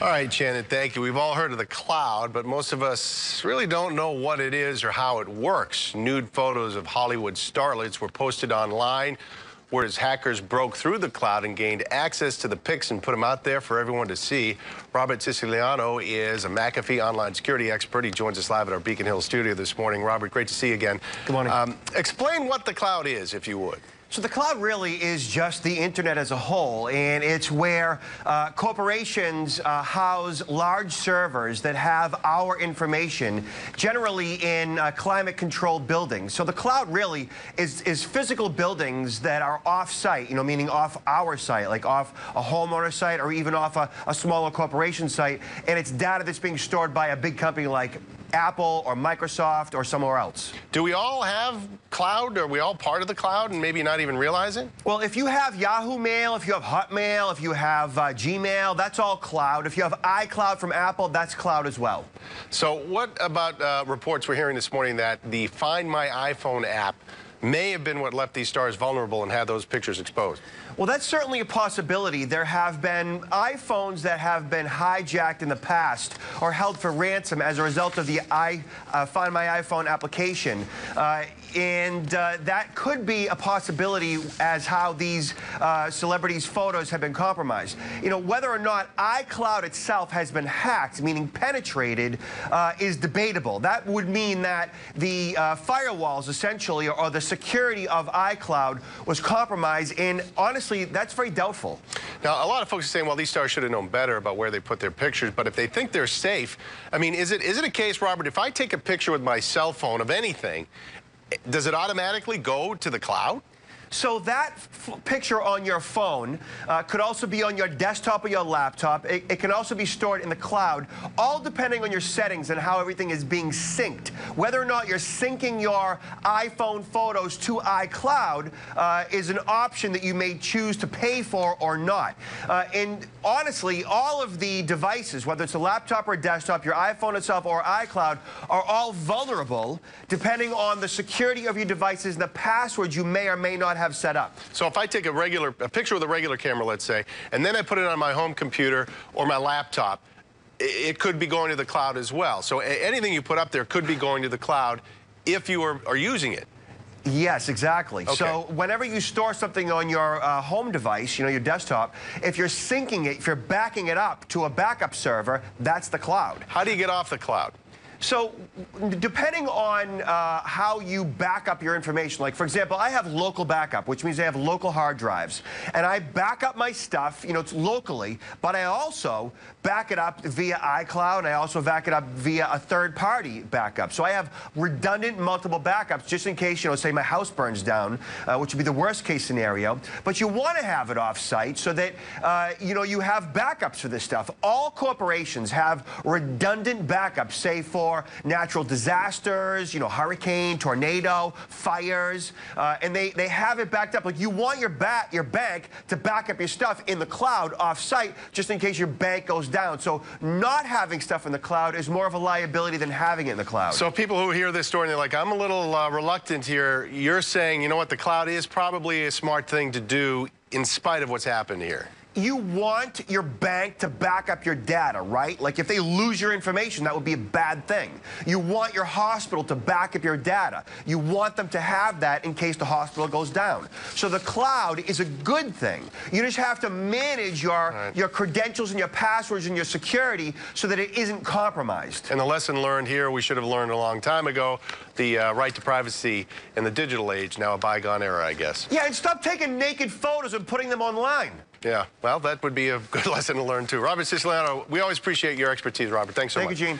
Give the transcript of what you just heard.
All right, Shannon, thank you. We've all heard of the cloud, but most of us really don't know what it is or how it works. Nude photos of Hollywood starlets were posted online, whereas hackers broke through the cloud and gained access to the pics and put them out there for everyone to see. Robert Siciliano is a McAfee online security expert. He joins us live at our Beacon Hill studio this morning. Robert, great to see you again. Good morning. Explain what the cloud is, if you would. So the cloud really is just the internet as a whole, and it's where corporations house large servers that have our information, generally in climate-controlled buildings. So the cloud really is physical buildings that are off-site, meaning off our site, like off a homeowner site or even off a smaller corporation site, and it's data that's being stored by a big company like Apple or Microsoft or somewhere else. Do we all have cloud? Are we all part of the cloud and maybe not even realize it? Well, if you have Yahoo Mail, if you have Hotmail, if you have Gmail, that's all cloud. If you have iCloud from Apple, that's cloud as well. So what about reports we're hearing this morning that the Find My iPhone app may have been what left these stars vulnerable and had those pictures exposed? Well, that's certainly a possibility. There have been iPhones that have been hijacked in the past or held for ransom as a result of the Find My iPhone application. That could be a possibility as how these celebrities' photos have been compromised. Whether or not iCloud itself has been hacked, meaning penetrated, is debatable. That would mean that the firewalls, essentially, or the security of iCloud was compromised, and honestly, that's very doubtful. Now, a lot of folks are saying, well, these stars should have known better about where they put their pictures, but if they think they're safe, I mean, is it a case, Robert, if I take a picture with my cell phone of anything, does it automatically go to the cloud? So that picture on your phone could also be on your desktop or your laptop. It can also be stored in the cloud, all depending on your settings and how everything is being synced. Whether or not you're syncing your iPhone photos to iCloud is an option that you may choose to pay for or not. And honestly, all of the devices, whether it's a laptop or a desktop, your iPhone itself or iCloud, are all vulnerable depending on the security of your devices and the passwords you may or may not have set up. So if I take a picture with a regular camera, let's say, and then I put it on my home computer or my laptop, it could be going to the cloud as well. So anything you put up there could be going to the cloud if you are using it. Yes, exactly. Okay. So whenever you store something on your home device, your desktop, if you're syncing it, if you're backing it up to a backup server, that's the cloud. How do you get off the cloud? So depending on how you back up your information, like, for example, I have local backup, which means I have local hard drives. And I back up my stuff, it's locally, but I also back it up via iCloud, and I also back it up via a third-party backup. So I have redundant multiple backups just in case, say my house burns down, which would be the worst-case scenario. But you want to have it off-site so that, you have backups for this stuff. All corporations have redundant backups, say, for natural disasters, hurricane, tornado, fires, and they have it backed up. Like, you want your bank to back up your stuff in the cloud off-site just in case your bank goes down. So not having stuff in the cloud is more of a liability than having it in the cloud. So people who hear this story and they're like, I'm a little reluctant here, you're saying, what, the cloud is probably a smart thing to do in spite of what's happened here. You want your bank to back up your data, right? Like, if they lose your information, that would be a bad thing. You want your hospital to back up your data. You want them to have that in case the hospital goes down. So the cloud is a good thing. You just have to manage your credentials and your passwords and your security so that it isn't compromised. And the lesson learned here, we should have learned a long time ago, the right to privacy in the digital age, now a bygone era, I guess. Yeah, and stop taking naked photos and putting them online. Yeah, well, that would be a good lesson to learn, too. Robert Siciliano, we always appreciate your expertise, Robert. Thanks so much. Thank you, Gene.